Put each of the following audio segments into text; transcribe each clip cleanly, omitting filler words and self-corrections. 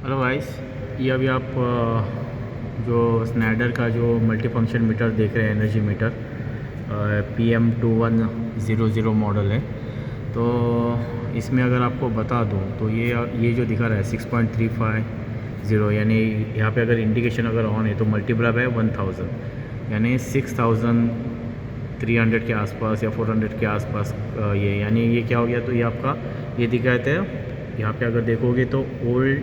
Hello guys, ये अभी आप जो स्नाइडर का जो मल्टी फंक्शन मीटर देख रहे हैं, एनर्जी मीटर PM2100 मॉडल है। तो इसमें अगर आपको बता दूं तो ये जो दिखा रहा है 6.350, यानी यहाँ पे अगर इंडिकेशन अगर ऑन है तो मल्टीप्लाई है 1000, यानी 6300 के आसपास या 400 के आसपास ये, यानी ये क्या हो गया, तो ये आपका ये दिखाते हैं। यहाँ पे अगर देखोगे तो ओल्ड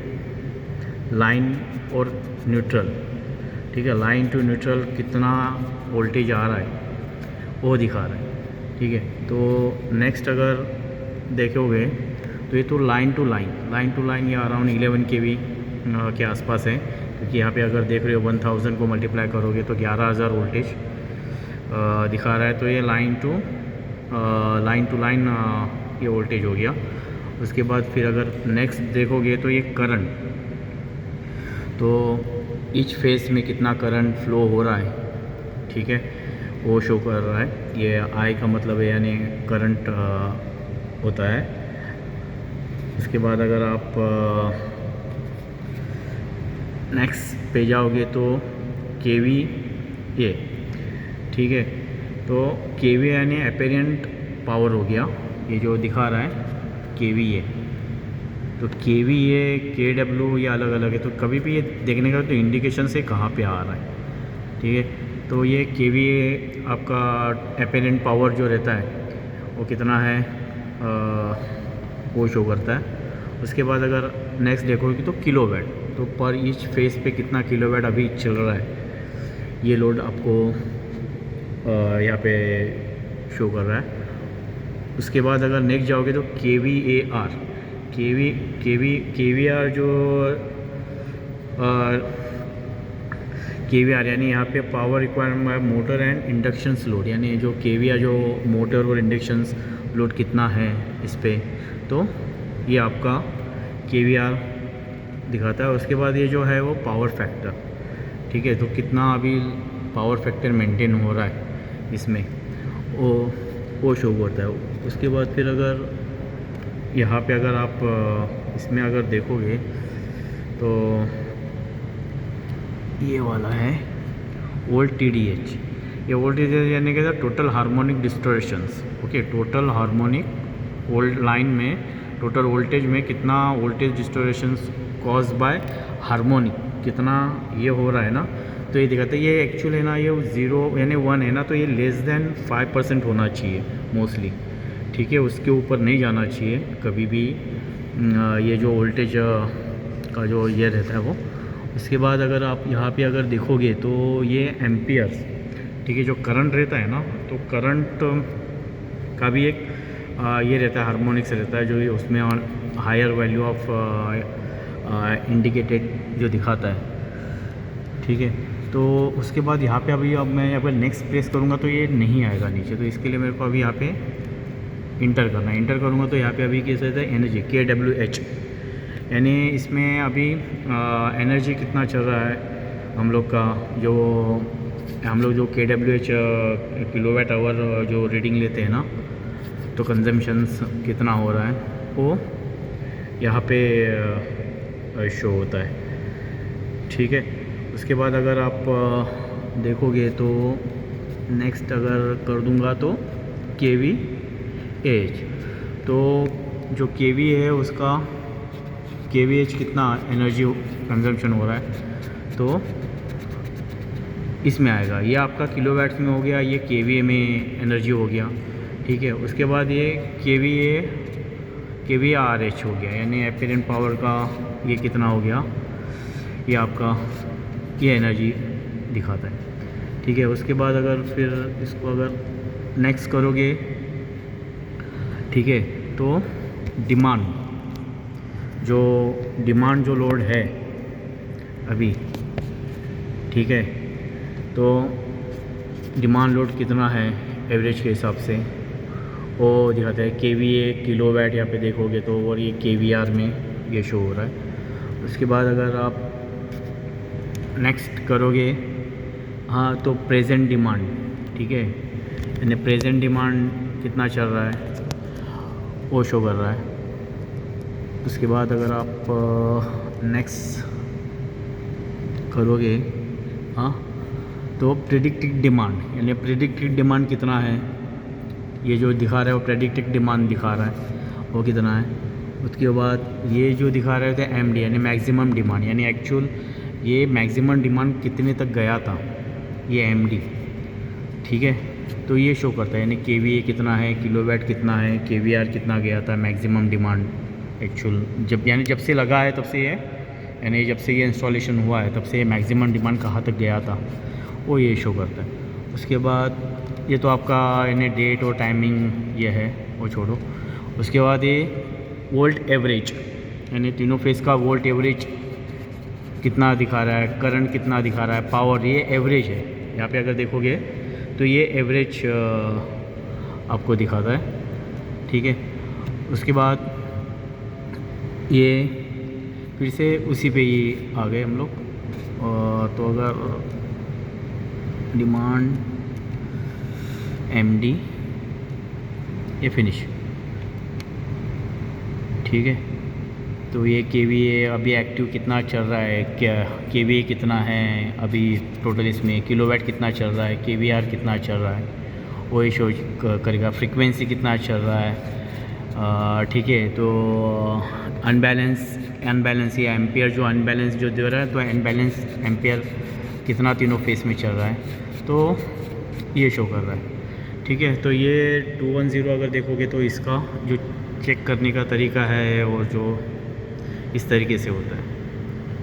लाइन और न्यूट्रल, ठीक है, लाइन टू न्यूट्रल कितना वोल्टेज आ रहा है वो दिखा रहा है, ठीक है। तो नेक्स्ट अगर देखोगे तो ये तो लाइन टू लाइन ये अराउंड 11 kV के आसपास है, क्योंकि यहाँ पे अगर देख रहे हो 1000 को मल्टीप्लाई करोगे तो 11000 वोल्टेज दिखा रहा है। तो ये लाइन टू लाइन ये वोल्टेज हो गया। उसके बाद फिर अगर नेक्स्ट देखोगे तो ये करंट, तो ईच फेस में कितना करंट फ्लो हो रहा है, ठीक है, वो शो कर रहा है। ये आई का मतलब है यानी करंट होता है। उसके बाद अगर आप नेक्स्ट पे जाओगे तो केवी ये, ठीक है, तो केवी यानी एपेरेंट पावर हो गया, ये जो दिखा रहा है केवी ये। तो केवी ये KW ये अलग अलग है, तो कभी भी ये देखने का तो इंडिकेशन से कहाँ पे आ रहा है, ठीक है। तो ये केवी आपका एपेरेंट पावर जो रहता है वो कितना है वो शो करता है। उसके बाद अगर नेक्स्ट देखोगे तो किलोवाट, तो पर ईच फेस पे कितना किलोवाट अभी चल रहा है ये लोड आपको यहाँ पे शो कर रहा है। उसके बाद अगर नेक्स्ट जाओगे तो KVAR जो KVR यानी यहाँ पे power requirement by motor and inductions load, यानी जो KVR जो मोटर और इंडक्शंस लोड कितना है इस पे, तो ये आपका KVR दिखाता है। उसके बाद ये जो है वो पावर फैक्टर, ठीक है, तो कितना अभी पावर फैक्टर मेंटेन हो रहा है इसमें वो शो करता है। उसके बाद फिर अगर यहाँ पे अगर आप इसमें अगर देखोगे तो ये वाला है वोल्ट TDH, ये वोल्ट TDH यानी कि total harmonic distortions, okay, total harmonic volt line में टोटल वोल्टेज में कितना voltage distortions cause by harmonic कितना ये हो रहा है ना, तो ये दिखाता है। ये एक्चुअली है ना, ये 0 यानी 1 है ना, तो ये लेस देन 5% होना चाहिए मोस्टली, ठीक है, उसके ऊपर नहीं जाना चाहिए कभी भी ये जो वोल्टेज का जो ये रहता है वो। उसके बाद अगर आप यहाँ पे अगर देखोगे तो ये एम्पियर्स, ठीक है, जो करंट रहता है ना, तो करंट का भी एक ये रहता है, हार्मोनिक्स रहता है, जो ये उसमें हायर वैल्यू ऑफ इंडिकेटेड जो दिखाता है, ठीक है। तो उसके बाद यहाँ पे अभी अब मैं अगर नेक्स्ट प्रेस करूँगा तो ये नहीं आएगा नीचे, तो इसके लिए मेरे को अभी यहाँ पे इंटर करना है। इंटर करूँगा तो यहाँ पे अभी कैसे रहता है एनर्जी KWH, यानी इसमें अभी एनर्जी कितना चल रहा है हम लोग का, जो KWH किलोवाट आवर जो रीडिंग लेते हैं ना, तो कंजम्पशंस कितना हो रहा है वो यहाँ पे शो होता है, ठीक है। उसके बाद अगर आप देखोगे तो नेक्स्ट अगर कर दूंगा तो KVH, तो जो KV है उसका KVH कितना एनर्जी कंजम्पशन हो रहा है तो इसमें आएगा। ये आपका किलोवाट्स में हो गया, ये KVA में एनर्जी हो गया, ठीक है। उसके बाद ये KVARH हो गया, यानी एपेरेंट पावर का ये कितना हो गया, ये आपका ये एनर्जी दिखाता है, ठीक है। उसके बाद अगर फिर इसको अगर नेक्स्ट करोगे, ठीक है, तो डिमांड जो लोड है अभी, ठीक है, तो डिमांड लोड कितना है एवरेज के हिसाब से वो दिखाता है। KVA किलोवाट यहाँ पे देखोगे तो, और ये KVR में ये शो हो रहा है। उसके बाद अगर आप नेक्स्ट करोगे, हाँ, तो प्रेजेंट डिमांड, ठीक है, यानी प्रेजेंट डिमांड कितना चल रहा है वो शो कर रहा है। उसके बाद अगर आप नेक्स्ट करोगे, हाँ, तो प्रेडिक्टेड डिमांड, यानी प्रेडिक्टेड डिमांड कितना है, ये जो दिखा रहा है वो प्रेडिक्टेड डिमांड दिखा रहा है वो कितना है। उसके बाद ये जो दिखा रहे थे एमडी यानी मैक्सिमम डिमांड, यानी एक्चुअल ये मैक्सिमम डिमांड कितने तक गया था, ये एमडी, ठीक है। तो ये शो करता है यानी केवीए कितना है, किलोवाट कितना है, केवीआर कितना गया था, मैक्सिमम डिमांड एक्चुअल जब, यानी जब से लगा है तब से ये, यानी जब से ये इंस्टॉलेशन हुआ है तब से ये मैक्सिमम डिमांड कहाँ तक गया था वो ये शो करता है। उसके बाद ये तो आपका यानी डेट और टाइमिंग ये है, वो छोड़ो। उसके बाद ये वोल्ट एवरेज, यानी तीनों फेज़ का वोल्ट एवरेज कितना दिखा रहा है, करंट कितना दिखा रहा है, पावर, ये एवरेज है। यहाँ पे अगर देखोगे तो ये एवरेज आपको दिखाता है, ठीक है। उसके बाद ये फिर से उसी पे ही आ गए हम लोग। तो अगर डिमांड एमडी ये फिनिश, ठीक है। तो ये केवीए अभी एक्टिव कितना चल रहा है, क्या केवीए कितना है अभी टोटल इसमें, किलोवाट कितना चल रहा है, केवीआर कितना चल रहा है वो ये शो करेगा, फ्रीक्वेंसी कितना चल रहा है, ठीक है। तो अनबैलेंस या एम्पियर जो अनबैलेंस जो दे रहा है, तो अनबैलेंस एम्पियर कितना तीनों फेस में चल रहा है तो ये शो कर रहा है, ठीक है। तो ये 210 अगर देखोगे तो इसका जो चेक करने का तरीका है और जो इस तरीके से होता है।